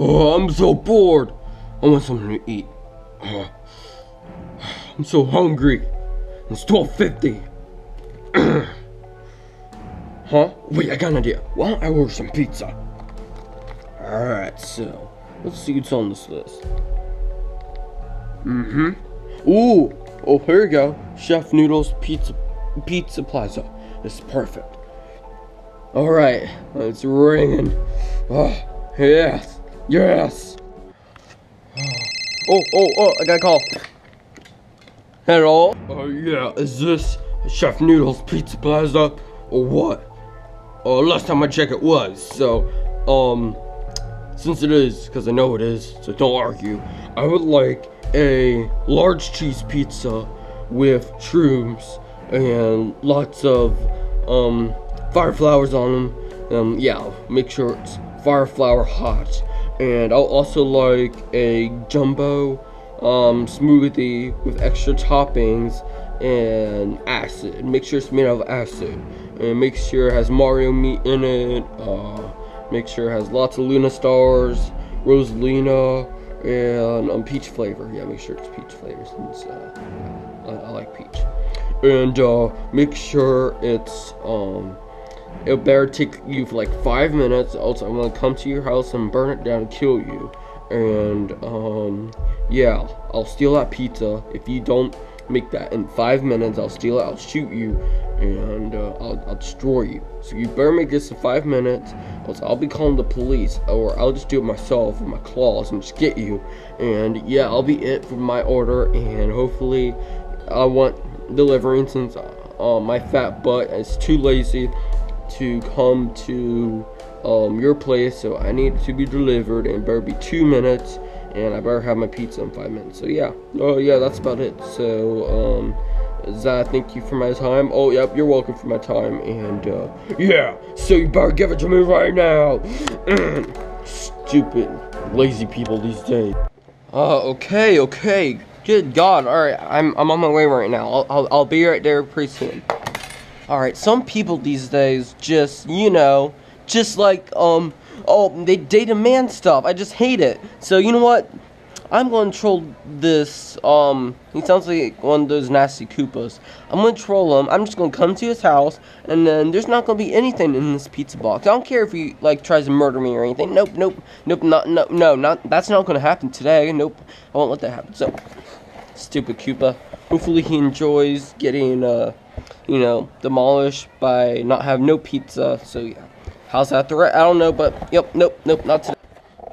Oh, I'm so bored. I want something to eat. I'm so hungry. It's 12:50. Huh? Wait, I got an idea. Why don't I order some pizza? Alright, so let's see what's on this list. Ooh, oh, here we go. Chef Noodles Pizza Plaza. This is perfect. Alright, it's ringing. Oh, yes, yes. Oh, I got a call. Hello? Oh, yeah, is this Chef Noodles Pizza Plaza or what? Last time I checked it was, so, since it is, because I know it is, so don't argue, I would like a large cheese pizza with shrooms and lots of, fire flowers on them. Yeah, make sure it's fire flower hot. And I'll also like a jumbo, smoothie with extra toppings and acid. Make sure it's made out of acid. And make sure it has Mario meat in it. Make sure it has lots of Luna stars, Rosalina, and peach flavor. Yeah, make sure it's peach flavor since I like peach. And make sure it's it better take you for like 5 minutes, else I'm gonna come to your house and burn it down and kill you. And yeah, I'll steal that pizza. If you don't make that in 5 minutes, I'll steal it, I'll shoot you, and I'll destroy you. So you better make this in 5 minutes, else I'll be calling the police, or I'll just do it myself with my claws and just get you. And yeah, I'll be it for my order, and hopefully I want delivering since my fat butt is too lazy to come to your place, so I need it to be delivered, and it better be 2 minutes, and I better have my pizza in 5 minutes. So yeah, that's about it. So Zach, thank you for my time. Oh yep, you're welcome for my time. And yeah, so you better give it to me right now. Stupid lazy people these days. Okay, good God. All right, I'm on my way right now. I'll be right there pretty soon. All right, some people these days just, just like, they demand stuff. I just hate it. So, you know what? I'm going to troll this, he sounds like one of those nasty Koopas. I'm going to troll him. I'm just going to come to his house, and then there's not going to be anything in this pizza box. I don't care if he, tries to murder me or anything. Nope, that's not going to happen today. Nope, I won't let that happen. So, stupid Koopa. Hopefully he enjoys getting, demolished by not having no pizza. So yeah, how's that threat? I don't know, but yep, nope, not today.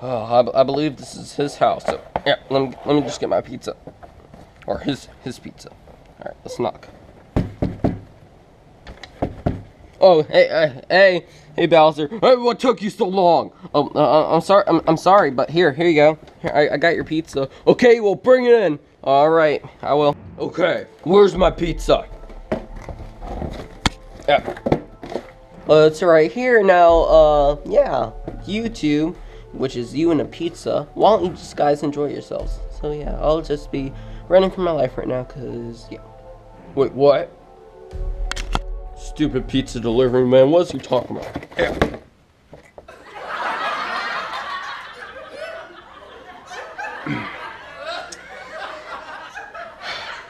I believe this is his house. So yeah, let me just get my pizza, or his pizza. All right, let's knock. Oh, hey, Bowser. Hey, what took you so long? I'm sorry. I'm sorry, but here you go. Here, I got your pizza. Okay, well, bring it in. All right, I will. Okay, where's my pizza? Yeah. It's right here now. Yeah, YouTube, which is you and a pizza. Why don't you just guys enjoy yourselves? So yeah, I'll just be running for my life right now, cause yeah. Wait, what? Stupid pizza delivery man, what's he talking about? Yeah.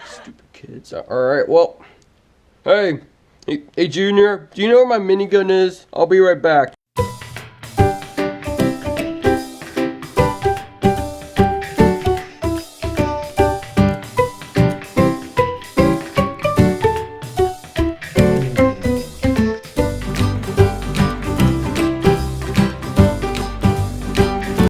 Stupid kids. Alright, well. Hey, Junior, do you know where my minigun is? I'll be right back.